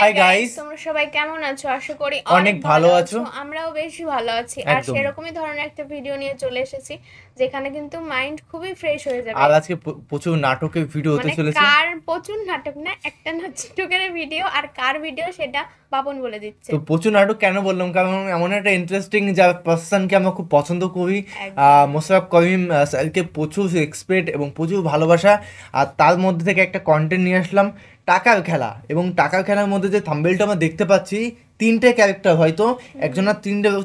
Hi guys, তোমরা সবাই কেমন আছো? আশা করি অনেক ভালো আছো। আমরাও বেশ ভালো আছি। আর সেরকমই ধরনের একটা ভিডিও নিয়ে চলে এসেছি যেখানে কিন্তু মাইন্ড খুবই ফ্রেশ হয়ে যাবে। আর আজকে প্রচুর নাটকের ভিডিও হতে চলেছে। কার প্রচুর নাটক না, একটা নাটকের ভিডিও, আর কার ভিডিও সেটা বাপন বলে দিচ্ছে। তো প্রচুর নাটক কেন বললাম, কারণ এমন একটা ইন্টারেস্টিং যা পার্সনকে আমরা খুব পছন্দ করি, মোশাররফ করিম স্যারকে প্রচুর এক্সপেক্ট এবং প্রচুর ভালোবাসা। আর তার মধ্যে থেকে একটা কন্টেন্ট নিয়ে আসলাম, টাকার খেলা। এবং টাকার খেলার মধ্যে যে থাম্বনেলটা আমরা দেখতে পাচ্ছি, তিনটে ক্যারেক্টার, হয়তো একজনের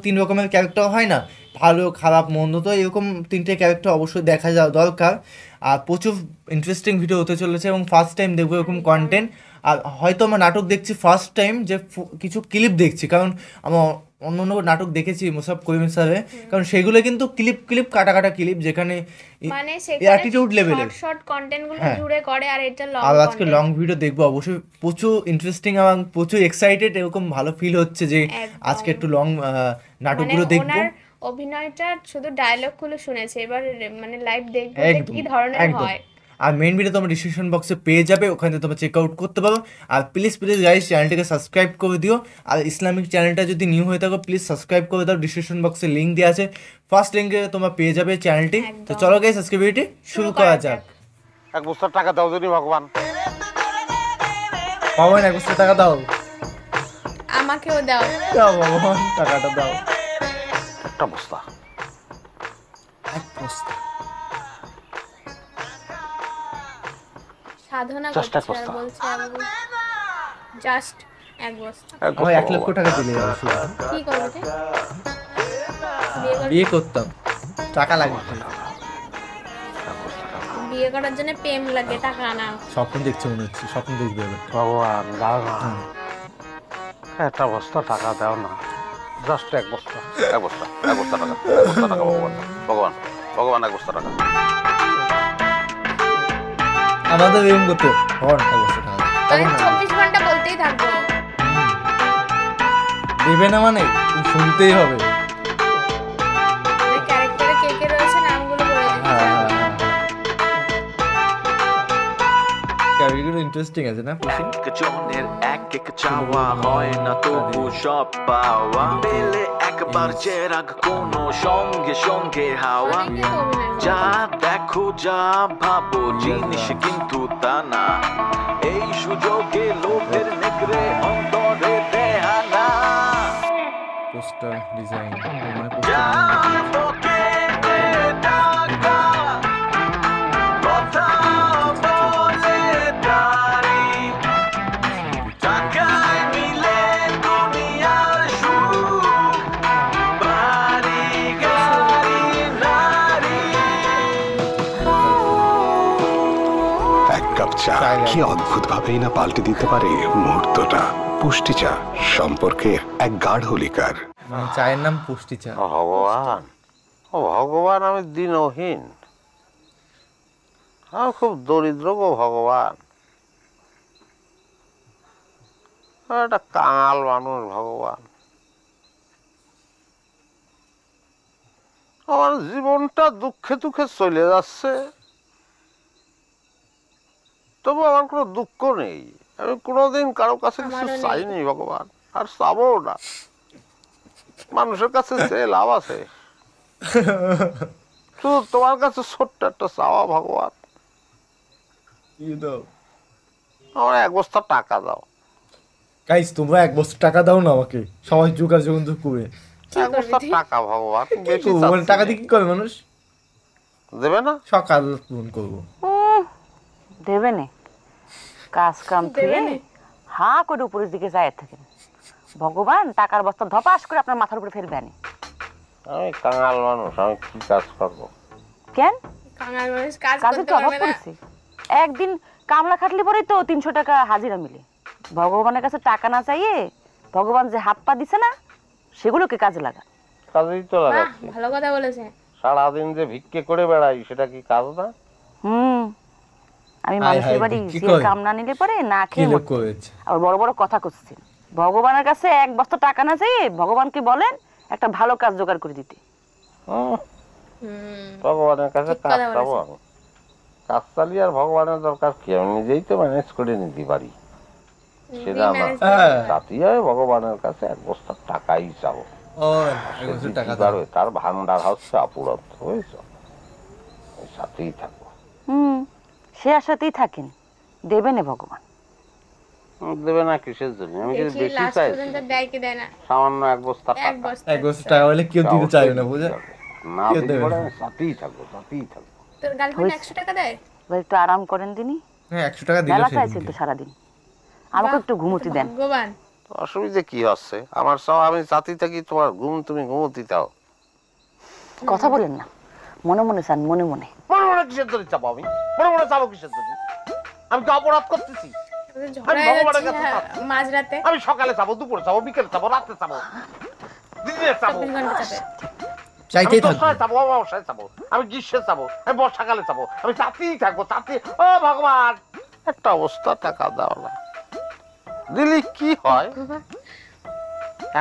তিন রকমের ক্যারেক্টার হয় না, ভালো খারাপ মন্দ, তো এরকম তিনটে ক্যারেক্টার অবশ্যই দেখা যাওয়া দরকার। আর প্রচুর ইন্টারেস্টিং ভিডিও হতে চলেছে এবং ফার্স্ট টাইম দেখবো এরকম কন্টেন্ট। আর হয়তো আমরা নাটক দেখছি ফার্স্ট টাইম, যে কিছু ক্লিপ দেখছি, কারণ আমরা অন্য অন্য নাটক দেখেছি মোশাররফ করিম স্যারের, কারণ সেগুলো কিন্তু ক্লিপ কাটা কাটা ক্লিপ, যেখানে মানে অ্যাটিটিউড লেভেলের শর্ট কন্টেন্ট গুলো জুড়ে করে। আর এটা লং, আর আজকে লং ভিডিও দেখবো অবশ্যই, প্রচুর ইন্টারেস্টিং এবং প্রচুর এক্সাইটেড, এরকম ভালো ফিল হচ্ছে যে আজকে একটু লং নাটকগুলো দেখবো। অভিনয়টা শুধু ডায়লগ গুলো শুনেছে, এবার মানে লাইভ দেখবো কি ধরনের হয়। আর মেইন ভিডিও তোমরা ডিসক্রিপশন বক্সে পেয়ে যাবে, ওখানে তোমরা চেক আউট করতে পারো। আর প্লিজ গাইস চ্যানেলটাকে সাবস্ক্রাইব করে দিও। আর ইসলামিক চ্যানেলটা যদি নিউ হয়ে থাকো প্লিজ সাবস্ক্রাইব করে দাও, ডিসক্রিপশন বক্সে লিঙ্ক দেওয়া আছে, ফার্স্ট লিঙ্কে তোমরা পেয়ে যাবে চ্যানেলটি। তো চলো গাইস আজকে ভিডিওটি শুরু করা যাক। এক বস্তা টাকা দাও যদি ভগবান। পাবেন 1 বস্তা টাকা দাও, আমাকেও দাও ভগবান, টাকাটা দাও। একটা বস্তা, এক বস্তা সাধনা Just এক করছে, বস্তা। আর বলছে জাস্ট 1 বস্তা। আমার 1 লক্ষ টাকা দিলে যাবে শুধু। কি করবে? বিয়ে করতাম, টাকা লাগবে। বিয়ে করার জন্য প্রেম লাগে, টাকা না। স্বপ্ন দেখছে মনে হচ্ছে, স্বপ্ন দেখবে এবার। ভগবান দাও না, একটা বস্তা টাকা দাও না, জাস্ট এক বস্তা, এক বস্তা, এক বস্তা টাকা, এক বস্তা টাকা ভগবান, ভগবান, ভগবান, এক বস্তা টাকা। আমাদের এরকম করতে ভগবান 1 বস্তা টাকা আমি 24 ঘন্টা বলতেই থাকবো। দেবে না মানে শুনতেই হবে। ক্যারেক্টারে কে কে রয়েছে নামগুলো বলে দিতে। ক্যারেক্টারগুলো ইন্টারেস্টিং আছে না? খুশি জনের এক এক চাওয়া হয় না তবু সব পাওয়া পেলে একবার চেরাগ কোনো সঙ্গে সঙ্গে হাওয়া যা দেখো যা ভাবো জিনিস কিন্তু তা না এই সুযোগে লোভের নেকড়ে অন্তরে দেহানা পোস্টার ডিজাইন, যা পকেটে টাকা কথা বলে তারি টাকায় মিলে দুনিয়ার সুখ বাড়ি গাড়ি নারী এক কাপ চা কি অদ্ভুত ভাবেই না পাল্টে দিতে পারে মুহূর্তটা। পুষ্টি চা সম্পর্কে এক গাঢ় লিকার। চায়ের নাম পুষ্টি চা। ভগবান, ও ভগবান, আমি দিনহীন, আমি খুব দরিদ্র গো ভগবান, আমি একটা কাঙাল মানুষ ভগবান, আমার জীবনটা দুঃখে দুঃখে চলে যাচ্ছে, তবু আমার কোনো দুঃখ নেই, আমি কোনোদিন কারো কাছে কিছু চাইনি ভগবান, আর চাবো না। মানুষের কাছে যে লাভ আছে, শুধু তোমার কাছে ছোট্ট একটা চাওয়া ভগবান, আমার 1 বস্তা টাকা দাও। গাইস তোমরা 1 বস্তা টাকা দাও না আমাকে, সবাই যোগাযোগ করে। 1 বস্তা টাকা ভগবান, বেশি মানে টাকা দিয়ে কি করে মানুষ? দেবে না? সকাল ফোন করবো। দেবে না, কাজ কাম থেকে হা করে উপরের দিকে যায় থাকেন। ভগবান টাকার বস্তা ধপাস করে আপনার মাথার উপরে ফেলবে না। আমি কাঙাল মানুষ, আমি কি কাজ করবো? কেন? কাঙাল মানুষ কাজ কাজে করতে তো অভাব পারবে না। পড়েছে, একদিন কামলা খাটলে পরেই তো 300 টাকা হাজিরা মিলে। ভগবানের কাছে টাকা না চাইয়ে ভগবান যে হাত পা দিছে না, সেগুলোকে কাজে লাগা। কাজেই তো লাগাচ্ছি। ভালো কথা বলেছে। সারাদিন যে ভিক্ষে করে বেড়াই, সেটা কি কাজ না? আমি মানুষের বাড়ি কাম না নিলে পরে না খেয়ে আর বড় বড় কথা করছি। ভগবানের কাছে 1 বস্তা টাকা না চাইয়ে ভগবানকে বলেন একটা ভালো কাজ জোগাড় করে দিতে। ভগবানের কাছে কাজ চাবো আমি, কাজ চালিয়ে আর ভগবানের দরকার কি, আমি নিজেই তো ম্যানেজ করে নিতে পারি। সেটা না, জাতি হয় ভগবানের কাছে এক বস্তা টাকাই চাবো। ও টাকা তার ভান্ডার হচ্ছে অপুরন্ত, বুঝছো? ওই সাথেই থাকবো। সে আশাতেই থাকেন, দেবে না ভগবান। দেবে না কিসের জন্য? আমি কিছু বেশি চাইছি, সামান্য এক বস্তা টাকা। এক বছর টাকা হলে কেউ দিতে চাইবে না, বুঝে না দিতে পারে, আমি সাথেই থাকবো, সাথেই থাকবো। তোর গার্লফ্রেন্ড 100 টাকা দেয়? এবার একটু আরাম করেন দিনই। হ্যাঁ 100 টাকা দিলে মেলা চাইছেন তো সারাদিন, আমাকে একটু ঘুমোতে দেন। ভগবান, অসুবিধা কি হচ্ছে? আমার সব আমি সাথেই থাকি, তোমার ঘুম তুমি ঘুমোতে দাও। কথা বলেন না, মনে মনে চান, মনে মনে। মনে মনে কিসের জন্য চাবো? আমি মনে মনে চাবো কিসের জন্য? আমি তো অপরাধ করতেছি। মাঝরাতে আমি সকালে চাবো, দুপুরে চাবো, বিকেলে চাবো, রাতে চাবো, দিনে চাবো, চাইতেই থাকবে। চাবো, অবশ্যই চাবো, আমি গ্রীষ্মে চাবো, আমি বর্ষাকালে চাবো, আমি চাতেই থাকবো, চাতে। ও ভগবান, একটা অবস্থা টাকা দাও না, দিলি কি হয়?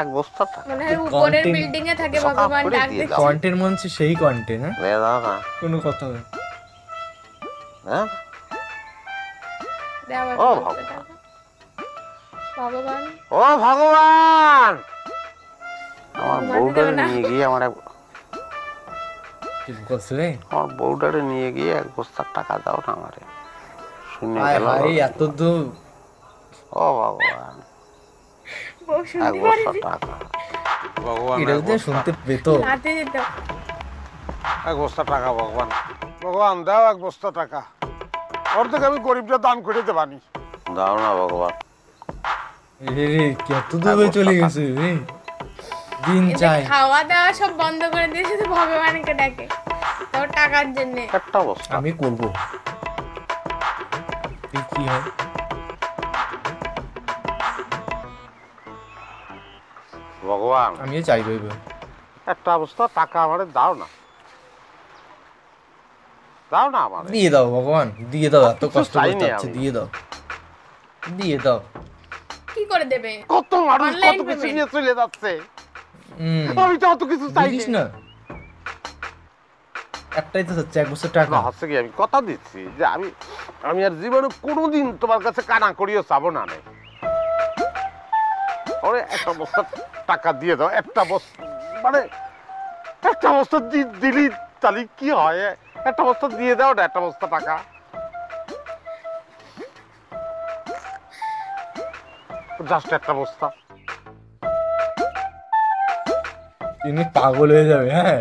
এক বস্তা টাকা মনে হয় উপরের বিল্ডিং এ থাকে ভগবান, ডাক দিচ্ছে। কন্টেন্ট মনে সেই কন্টেন্ট, হ্যাঁ দাও না, কোনো কথা হবে হ্যাঁ। ও ভগবান, ভগবান, ও ভগবান, আমার বউটারে নিয়ে গিয়ে আমার বউটারে নিয়ে গিয়ে এক বস্তা টাকা দাও না আমারে। শুনে গেল এত দূর। ও ভগবান, বউ এক শুনতে বস্তা পারে। টাকা ভগবান, এটা যদি শুনতে পেত। রাতে যেত। এক বস্তা টাকা ভগবান, ভগবান দাও এক বস্তা টাকা। অর্ধেক আমি গরিবটা দান করে দেবানি। দাও না ভগবান। রে কত দূরে চলে গেছে রে, দিন চাই। খাওয়া দাওয়া সব বন্ধ করে দিয়ে শুধু ভগবানকে ডাকে তোর টাকার জন্য। একটা বস্তা আমি করব, কি হয়? ভগবান আমিও চাইবো এবার একটা বস্তা টাকা আমারে দাও না, দাও না আমারে। দিয়ে দাও ভগবান, দিয়ে দাও, এত কষ্ট চাই করতে না হচ্ছে, আমি। দিয়ে দাও, দিয়ে দাও। কি করে দেবে? কত মানুষ Online কত কিছু payment। নিয়ে চলে যাচ্ছে, আমি তো অত কিছু চাই দিস না, একটাই তো হচ্ছে 1 বছর টাকা। না। হচ্ছে কি, আমি কথা দিচ্ছি যে আমি আর জীবনে কোনোদিন তোমার কাছে কানা করিও চাবো না। ওরে একটা বস্তা টাকা দিয়ে দাও, একটা বস্তা, মানে একটা বস্তা দিলি তাহলে কি হয়? একটা বস্তা দিয়ে দাও না, একটা বস্তা টাকা। জাস্ট একটা বস্তা। তিনি পাগল হয়ে যাবে, হ্যাঁ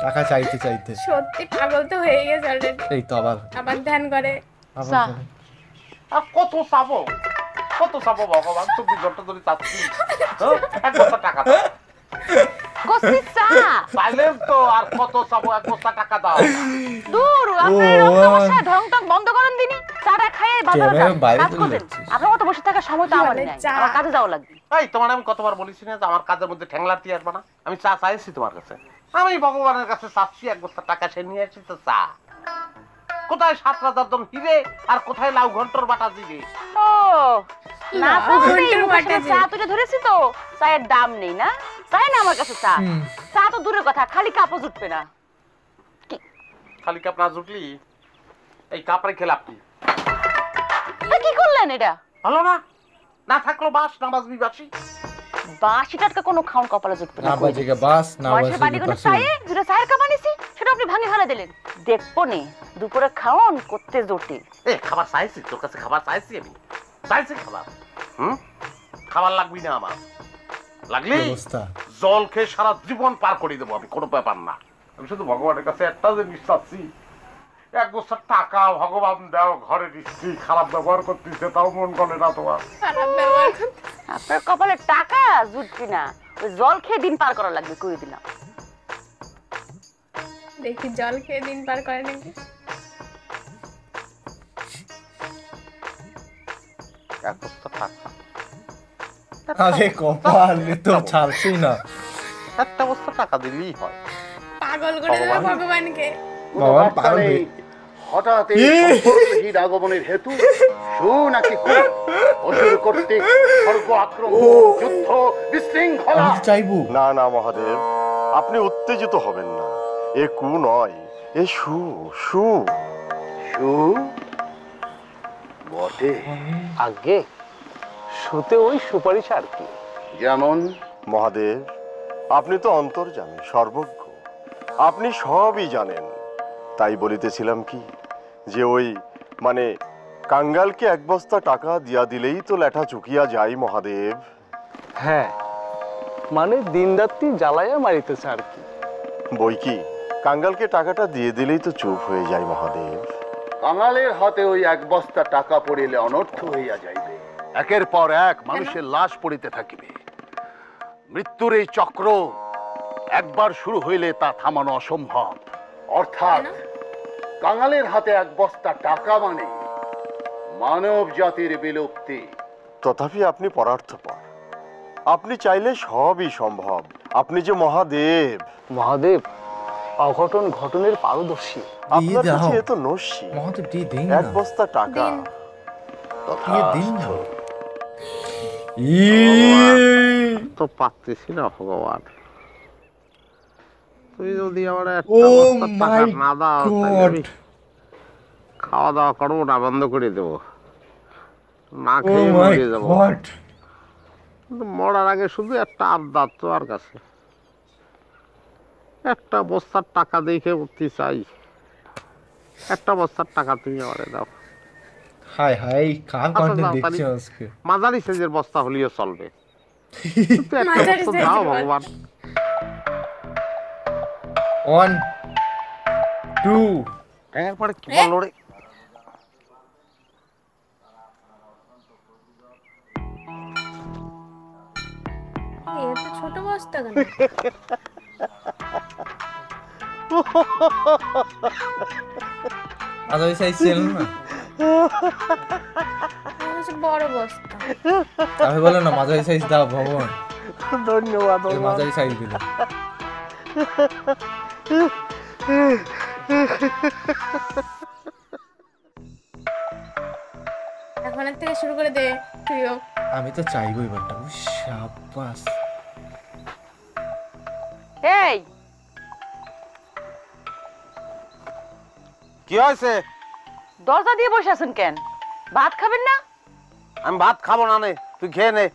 টাকা চাইতে চাইতে। সত্যি পাগল তো হয়ে গেছে অলরেডি। এই তো আবার ধ্যান করে। আর কত চাবো, কত চাবো ভগবান? 24 ঘন্টা ধরে চাচ্ছি, এক বস্তা টাকা দাও। সাইলেন্ট তো, আর কত চাবো? এক বস্তা টাকা দাও। দূর, আপনি রক্ত বসা ঢং টং বন্ধ করেন দিনি, চাটা খেয়ে বাজারে যান, কাজ করবেন। আপনার মতো বসে থাকার সময় তো আমার নেই, আমার কাজে যাওয়া লাগবে। এই তোমার আমি কতবার বলেছি না যে আমার কাজের মধ্যে ঠ্যাংলার দিয়ে আসবে না? আমি চা চাইছি তোমার কাছে, আমি ভগবানের কাছে চাচ্ছি এক বস্তা টাকা, সে নিয়ে আসছি তো চা। কোথায় 7 রাজার দম হিরে, আর কোথায় লাউ ঘন্টর বাটা দিবে? ও না, চা তুলে ধরেছি তো, চায়ের দাম নেই না, তাই না? আমার কাছে চা, চা তো দূরের কথা, খালি কাপড় জুটবে না। খালি কাপ না জুটলি এই কাপড়ে খেলে আপনি কি করলেন? এটা ভালো না? না থাকলো বাস, না বাজবি বাসি। বাসি টাটকা কোনো খাউন কপালে জুটবে না। না বাজেগা বাস, না বাজেগা বাসি। যেটা চায়ের কাপ আনিছি সেটা আপনি ভাঙে ফেলে দিলেন। দেখবো নে দুপুরে খাওন করতে জোটে। এ খাবার চাইছি তোর কাছে, খাবার চাইছি আমি, চাইছি খাবার। খাবার লাগবি না আমার, লাগলি জল খেয়ে সারা জীবন পার করে দেবো আমি, কোনো ব্যাপার না। আমি শুধু ভগবানের কাছে একটা জিনিস চাচ্ছি, 1 বছর টাকা ভগবান দাও, ঘরে দিচ্ছি, খারাপ ব্যবহার করতেছে তাও মন করে না তোমার। আপনার কপালে টাকা জুটবি না, ওই জল খেয়ে দিন পার করা লাগবে, করে দিলাম। দেখি জল খেয়ে দিন পার করে নাকি। 1 বস্তা টাকা, আরে কপাল তো ছাড়ছেই না। 1 বস্তা টাকা দিলেই হয়। পাগল করে দেবে ভগবানকে। ভগবান পাগল হঠাৎ এই আগমনের হেতু শু নাকি অসুর কর্তৃক স্বর্গ আক্রমণ, যুদ্ধ, বিশৃঙ্খলা। চাইবো না না মহাদেব, আপনি উত্তেজিত হবেন না, এ কু নয়, এ শু শু শু বটে। আগে শুতে ওই সুপারিশ আর কি। যেমন মহাদেব, আপনি তো অন্তর্যামী, সর্বজ্ঞ, আপনি সবই জানেন। তাই বলিতেছিলাম কি যে ওই মানে কাঙ্গালকে এক বস্তা টাকা দিয়া দিলেই তো লেঠা চুকিয়া যায় মহাদেব। হ্যাঁ, মানে দিন রাত্রি জ্বালাইয়া মারিতেছে আর কি। বই কি কাঙ্গালকে টাকাটা দিয়ে দিলেই তো চুপ হয়ে যায় মহাদেব। কাঙালের হাতে ওই এক বস্তা টাকা পড়িলে অনর্থ হইয়া যাইবে, একের পর এক মানুষের লাশ পড়িতে থাকিবে। মৃত্যুর এই চক্র একবার শুরু হইলে তা থামানো অসম্ভব। অর্থাৎ কাঙালের হাতে এক বস্তা টাকা মানে মানব জাতির বিলুপ্তি। তথাপি আপনি পরার্থপর, আপনি চাইলে সবই সম্ভব। আপনি যে মহাদেব। মহাদেব অঘটন ঘটনের পারদর্শী। আপনার কাছে এত নস্যি। মহাদেব দিয়ে দিন এক বস্তা টাকা দিয়ে দিন না। তো পাচ্ছিস না ভগবান, তুই যদি আমার ও মাই না দাও তাহলে আমি খাওয়া দাওয়া করবো না, বন্ধ করে দেবো, না খেয়ে মরে যাবো। কিন্তু মরার আগে শুধু একটা আবদার তোমার কাছে, একটা বস্তার টাকা দেখে উঠতে চাই। একটা বস্তার টাকা তুমি আমারে দাও। হাই হাই, কার কন্টেন্ট দেখছো আজকে? মাঝারি সাইজের বস্তা হলেও চলবে, কিন্তু একটা বস্তা দাও ভগবান। 1 2 এরপরে কি বললো রে? এত ছোট বস্তা কেন? আদাই সাইজ ছিল না, বড় বস্তা। আমি বলো না মাঝারি সাইজ দাও ভগবান। ধন্যবাদ। মাঝারি সাইজ দিল। এখন থেকে শুরু করে দে তুইও। আমি তো চাইবো এবারটা। শাবাশ। এই কি হয়েছে? দরজা দিয়ে বসে আছেন কেন? ভাত খাবেন না? আমি ভাত খাবো না, নে তুই খেয়ে নে।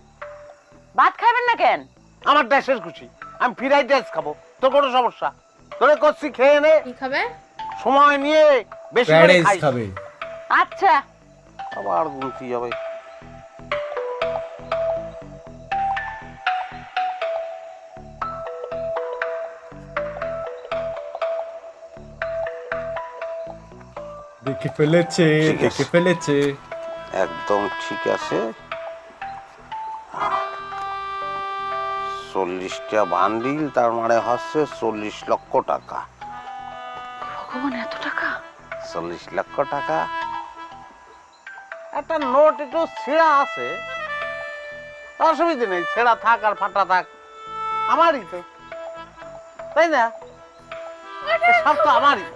ভাত খাবেন না কেন? আমার দেশের খুশি, আমি ফ্রাইড রাইস খাবো, তোর কোনো সমস্যা? তোরে করছি খেয়ে নে। কি খাবে? সময় নিয়ে বেশি ফ্রাইড করে রাইস খাই। খাবে। আচ্ছা আবার গুনতি যাবে। দেখে ফেলেছে, দেখে ফেলেছে। একদম ঠিক আছে। 40টা বান্ডিল, তার মানে হচ্ছে 40 লক্ষ টাকা। ভগবান, এত টাকা! 40 লক্ষ টাকা। একটা নোট একটু ছেঁড়া আছে, অসুবিধা নেই, ছেঁড়া থাক আর ফাটা থাক, আমারই তো, তাই না? সব তো আমারই।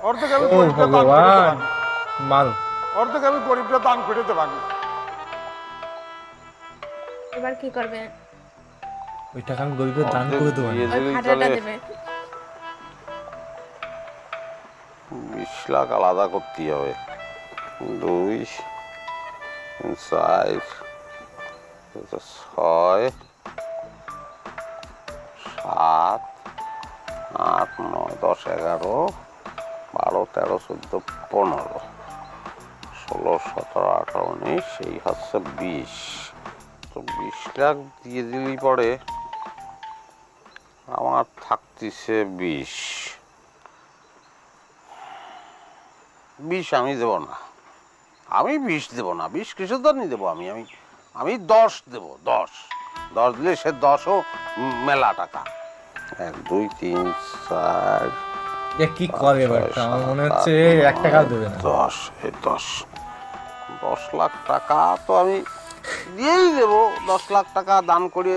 অর্ধেক আমি ও গরিবটা দান করে ভগবান, দেবানি। মাল। অর্ধেক আমি গরিবটা দান করে দেবানি। এবার কি করবে? ওই টাকা আমি গরিবদের দান করে দেবো। ওই ফাটাটা দেবে। 20 লাখ আলাদা করতে হবে। 2 3 4 6 7 8 9 10 11 12 13 14 15 16 17 18 19, সেই হচ্ছে 20। তো 20 লাখ দিয়ে দিলেই পরে আমার থাকতেছে 20। 20 আমি দেব না, আমি 20 দেব না। 20 কিসের জন্য দেবো? আমি 10 দেব। 10 দিলে সে 10ও মেলা টাকা। 1 2 3 4 এ কি করে এবারটা? আমার মনে হচ্ছে 1 টাকাও দেবে না। 10 লাখ টাকা তো আমি দিয়েই দেবো। 10 লাখ টাকা দান করে।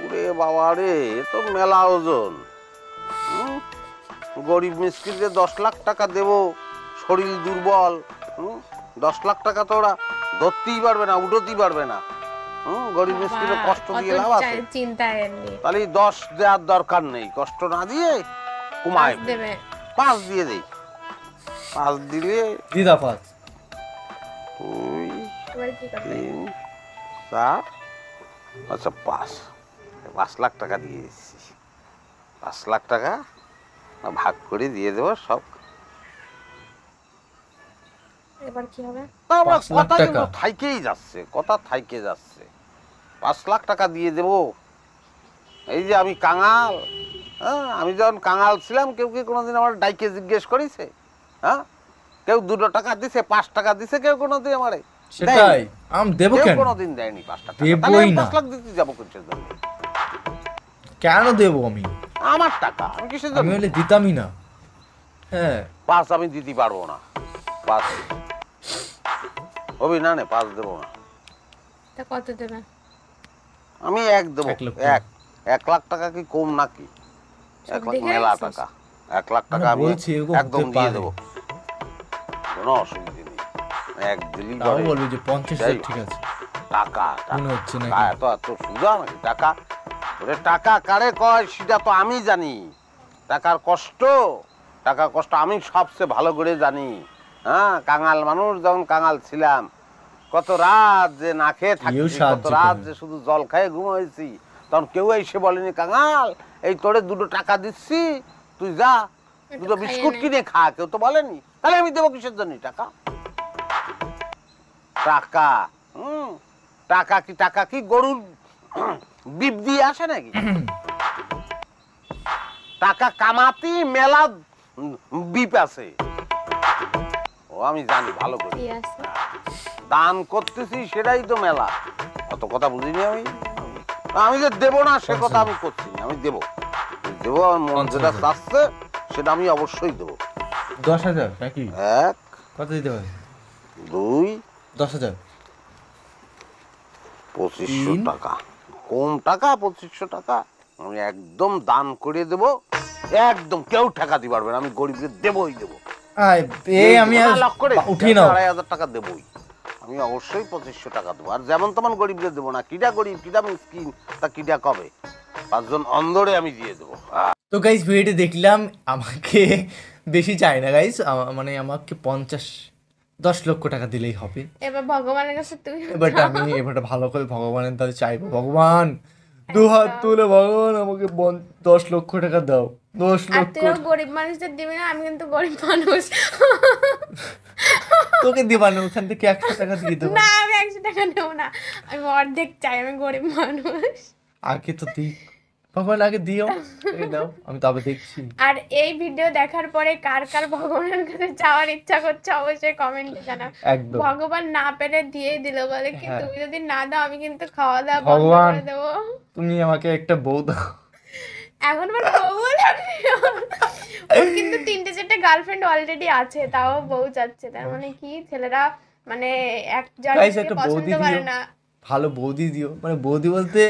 ওরে বাবা রে, এ তো মেলা ওজন। গরিব মিসকিনদের 10 লাখ টাকা দেব, শরীর দুর্বল। 10 লাখ টাকা তো ওরা ধরতেই পারবে না, উঠতেই পারবে না। গরিব মিসকিনের কষ্ট দিয়ে লাভ আছে? চিন্তায় নেই, তাহলে 10 দেওয়ার দরকার নেই, কষ্ট না দিয়ে কমায় দেবে। 5 দিয়ে দেই। 5 দিলে দিদা 5। তুই কি করবে? 3 4 আচ্ছা 5 লাখ টাকা দিয়ে দিচ্ছি। 5 লাখ টাকা ভাগ করে দিয়ে দেবো সব। এবার কি হবে? কথা কিন্তু থাইকেই যাচ্ছে, কথা থাইকে যাচ্ছে। 5 লাখ টাকা দিয়ে দেবো। এই যে আমি কাঙাল, হ্যাঁ, আমি যখন কাঙাল ছিলাম কেউ কি কোনোদিন আমার ডাইকে জিজ্ঞেস করেছে? হ্যাঁ, কেউ 2 টাকা দিছে, 5 টাকা দিছে কেউ কোনোদিন আমারে? সেটাই আমি দেব কেন? কেউ কোনোদিন দেয়নি 5 টাকা। দেবই না। 5 লাখ দিতে যাবো কিসের জন্য? কেন দেব আমি? আমার টাকা, আমি কিসের আমি জন্য? হলে দিতামই না। হ্যাঁ 5 আমি দিতে পারবো না। 5 হবি না, 5 দেবো না। তা কত দেবে? আমি 1 দেবো। 1 লাখ টাকা কি কম নাকি? 1 লাখ মেলা টাকা। 1 লাখ টাকা আমি একদম দিয়ে দেবো, কোনো অসুবিধা নেই। 1 দিলি তাও বলবি যে 50,000 ঠিক আছে। টাকা মনে হচ্ছে নাকি? এত সুজা নাকি টাকা? ওরে টাকা কারে কয় সেটা তো আমি জানি। টাকার কষ্ট আমি সবচেয়ে ভালো করে জানি। হ্যাঁ, কাঙাল মানুষ যখন কাঙাল ছিলাম, কত রাত যে না খেয়ে থাকছি, কত রাত যে শুধু জল খেয়ে ঘুমাইছি, তখন কেউ এসে বলেনি কাঙাল এই তোরে 2 টাকা দিচ্ছি, তুই যা 2 বিস্কুট কিনে খা, কেউ তো বলেনি। তাহলে আমি দেবো কিসের জন্য টাকা? টাকা টাকা কি গরুর বিপ দিয়ে আসে নাকি? টাকা কামাতি মেলা বিপ আছে, ও আমি জানি ভালো করে। দান করতেছি সেটাই তো মেলা, অত কথা বুঝিনি আমি। আমি যে দেবো না সে কথা আমি করছি না, আমি দেবো। আমার মন যেটা চাচ্ছে সেটা আমি অবশ্যই দেবো। 10,000 নাকি? 1 কত দিতে পারে? 2 10,000 2500 টাকা। কম টাকা 2500 টাকা আমি একদম দান করে দেবো। একদম কেউ টাকা দিতে পারবে না, আমি গরিবদের দেবই দেবো। আমি উঠিয়ে নাও 2,500 টাকা দেবই আমি, অবশ্যই 2500 টাকা দেবো। আর যেমন তেমন গরিবদের দেবো না। কিটা গরিব কিটা মিসকিন তা কিটা কবে? 5 জন অন্ধরে আমি দিয়ে দেবো। তো গাইস ভিডিওটি দেখলাম, আমাকে বেশি চাই না গাইস, মানে আমাকে 10 লক্ষ টাকা দিলেই হবে। এবার ভগবানের কাছে তুমি এবারটা ভালো করে ভগবানের কাছে চাইবো, ভগবান 2 হাত তুলে ভগবান আমাকে 10 লক্ষ টাকা দাও। 10 লক্ষ। তুইও গরিব মানুষদের দিবি না? আমি কিন্তু গরিব মানুষ। তোকে দিবা না, ওখান থেকে 100 টাকা দিয়ে দেবো। না আমি 100 টাকা নেবো না, আমি অর্ধেক চাই, আমি গরিব মানুষ। আগে তো দিই ভগবান, আগে দিও, দাও, আমি তবে দেখছি। আর এই ভিডিও দেখার পরে কার কার ভগবানের কাছে যাওয়ার ইচ্ছা করছে অবশ্যই কমেন্টে জানাও। ভগবান না পেরে দিয়ে দিল বলে কি, তুমি যদি না দাও আমি কিন্তু খাওয়া দাওয়া বন্ধ করে দেবো। তুমি আমাকে একটা বউ দাও। এখন আমার বউ লাগবে, ওর কিন্তু 3-4টে গার্লফ্রেন্ড অলরেডি আছে, তাও বউ চাচ্ছে। তার মানে কি ছেলেরা মানে একজনকে পছন্দ করে না। ভালো বৌদি দিও, মানে বৌদি বলতে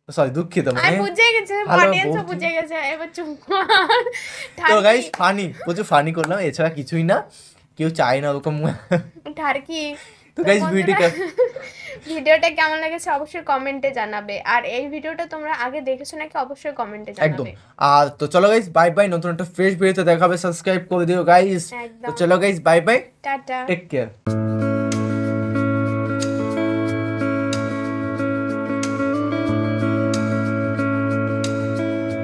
সরি দুঃখিত, মানে আমি বুঝে গেছি, অডিয়েন্সও বুঝে গেছে। এবার চুপ কর। তো গাইস প্রচুর ফানি করলাম, এছাড়া কিছুই না, কেউ চায় না ওরকম ঠারকি। তো গাইস ভিডিওটা কেমন লেগেছে অবশ্যই কমেন্টে জানাবে। আর এই ভিডিওটা তোমরা আগে দেখেছো নাকি অবশ্যই কমেন্টে জানাবে। একদম। আর তো চলো গাইস বাই বাই, নতুন একটা ফ্রেশ ভিডিওতে দেখা হবে, সাবস্ক্রাইব করে দিও গাইস। তো চলো guys bye bye, tata, take care.